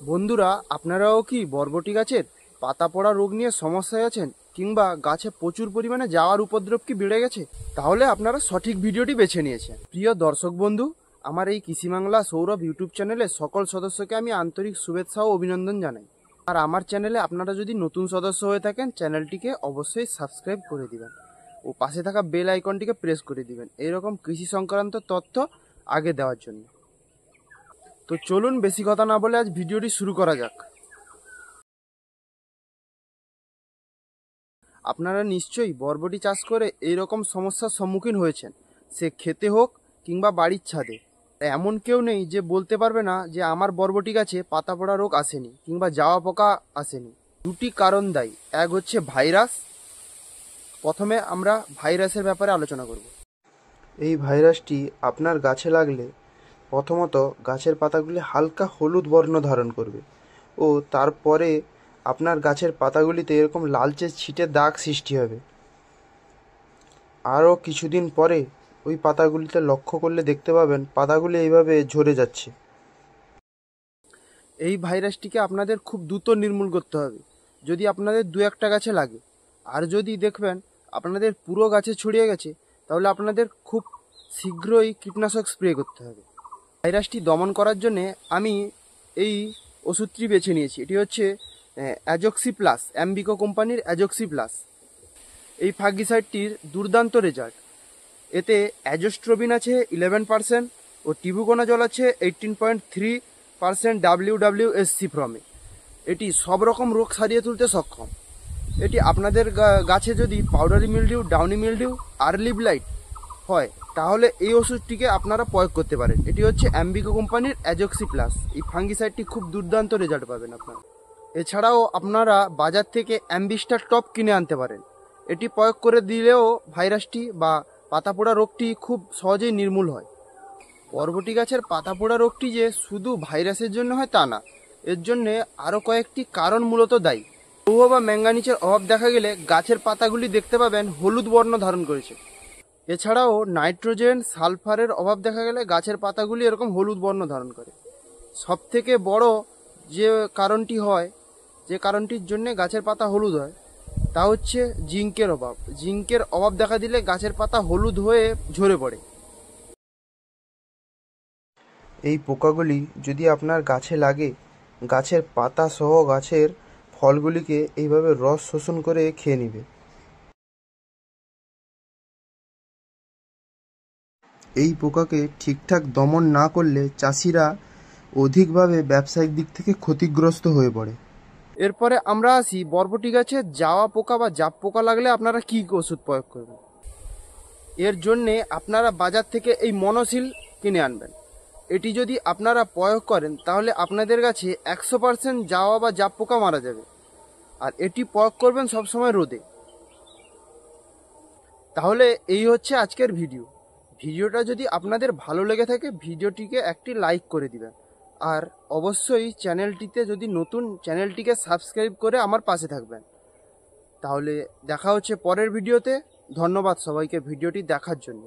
বন্ধুরা, আপনারাও কি বরবটি গাছের পাতা পড়া রোগ নিয়ে সমস্যায় আছেন, কিংবা গাছে প্রচুর পরিমাণে যাওয়ার উপদ্রব কি বেড়ে গেছে? তাহলে আপনারা সঠিক ভিডিওটি বেছে নিয়েছেন। প্রিয় দর্শক বন্ধু, আমার এই কৃষি বাংলা সৌরভ ইউটিউব চ্যানেলে সকল সদস্যকে আমি আন্তরিক শুভেচ্ছা ও অভিনন্দন জানাই। আর আমার চ্যানেলে আপনারা যদি নতুন সদস্য হয়ে থাকেন, চ্যানেলটিকে অবশ্যই সাবস্ক্রাইব করে দিবেন ও পাশে থাকা বেল আইকনটিকে প্রেস করে দিবেন এইরকম কৃষি সংক্রান্ত তথ্য আগে দেওয়ার জন্য। তো চলুন বেশি কথা না বলে আজ ভিডিওটি শুরু করা যাক। আপনারা নিশ্চয়ই বরবটি চাষ করে এইরকম সমস্যার সম্মুখীন হয়েছেন, সে খেতে হোক কিংবা বাড়ির ছাদে। এমন কেউ নেই যে বলতে পারবে না যে আমার বরবটি গাছে পাতা পড়া রোগ আসেনি কিংবা যাওয়া পোকা আসেনি। দুটি কারণ দায়ী। এক হচ্ছে ভাইরাস। প্রথমে আমরা ভাইরাসের ব্যাপারে আলোচনা করব। এই ভাইরাসটি আপনার গাছে লাগলে প্রথমত গাছের পাতাগুলি হালকা হলুদ বর্ণ ধারণ করবে ও তারপরে আপনার গাছের পাতাগুলিতে এরকম লালচে ছিটে দাগ সৃষ্টি হবে। আরও কিছুদিন পরে ওই পাতাগুলিতে লক্ষ্য করলে দেখতে পাবেন পাতাগুলি এইভাবে ঝরে যাচ্ছে। এই ভাইরাসটিকে আপনাদের খুব দ্রুত নির্মূল করতে হবে যদি আপনাদের দু একটা গাছে লাগে। আর যদি দেখবেন আপনাদের পুরো গাছে ছড়িয়ে গেছে, তাহলে আপনাদের খুব শীঘ্রই কীটনাশক স্প্রে করতে হবে। ভাইরাসটি দমন করার জন্যে আমি এই ওষুধটি বেছে নিয়েছি। এটি হচ্ছে অ্যাজক্সি প্লাস, অ্যাম্বিকো কোম্পানির অ্যাজক্সি প্লাস। এই ফাঙ্গিসাইডটির দুর্দান্ত রেজাল্ট। এতে অ্যাজোস্ট্রোবিন আছে 11% ও টিবুকোনাজল আছে 18.3% WWSC ফর্মে। এটি সব রকম রোগ সারিয়ে তুলতে সক্ষম। এটি আপনাদের গাছে যদি powdery mildew, Downey mildew, early blight হয়, তাহলে এই ওষুধটিকে আপনারা প্রয়োগ করতে পারেন। এটি হচ্ছে অ্যাম্বিকো কোম্পানির অ্যাজক্সি প্লাস। এই ফাঙ্গিসাইডটি খুব দুর্দান্ত রেজাল্ট পাবেন আপনারা। এছাড়াও আপনারা বাজার থেকে অ্যাম্বিস্টার টপ কিনে আনতে পারেন। এটি প্রয়োগ করে দিলেও ভাইরাসটি বা পাতা পোড়া রোগটি খুব সহজেই নির্মূল হয়। বরবটি গাছের পাতা পোড়া রোগটি যে শুধু ভাইরাসের জন্য হয় তা না, এর জন্যে আরও কয়েকটি কারণ মূলত দায়ী। লৌহ বা ম্যাঙ্গানিজের অভাব দেখা গেলে গাছের পাতাগুলি দেখতে পাবেন হলুদ বর্ণ ধারণ করেছে। এছাড়াও নাইট্রোজেন, সালফারের অভাব দেখা গেলে গাছের পাতাগুলি এরকম হলুদ বর্ণ ধারণ করে। সবথেকে বড় যে কারণটি হয়, যে কারণটির জন্যে গাছের পাতা হলুদ হয়, তা হচ্ছে জিঙ্কের অভাব। জিঙ্কের অভাব দেখা দিলে গাছের পাতা হলুদ হয়ে ঝরে পড়ে। এই পোকাগুলি যদি আপনার গাছে লাগে, গাছের পাতা সহ গাছের ফলগুলিকে এইভাবে রস শোষণ করে খেয়ে নেবে। এই পোকাকে ঠিকঠাক দমন না করলে চাষিরা অধিকভাবে ব্যবসায়িক দিক থেকে ক্ষতিগ্রস্ত হয়ে পড়ে। এরপরে আমরা আসি বরবটি গাছে যাওয়া পোকা বা জাপ পোকা লাগলে আপনারা কী ওষুধ প্রয়োগ করবেন। এর জন্যে আপনারা বাজার থেকে এই মনোসিল কিনে আনবেন। এটি যদি আপনারা প্রয়োগ করেন তাহলে আপনাদের গাছে 100% যাওয়া বা জাপ পোকা মারা যাবে। আর এটি প্রয়োগ করবেন সবসময় রোদে। তাহলে এই হচ্ছে আজকের ভিডিও। ভিডিওটা যদি আপনাদের ভালো লেগে থাকে, ভিডিওটিকে একটি লাইক করে দিবেন। আর অবশ্যই চ্যানেলটিতে যদি নতুন, চ্যানেলটিকে সাবস্ক্রাইব করে আমার পাশে থাকবেন। তাহলে দেখা হচ্ছে পরের ভিডিওতে। ধন্যবাদ সবাইকে ভিডিওটি দেখার জন্য।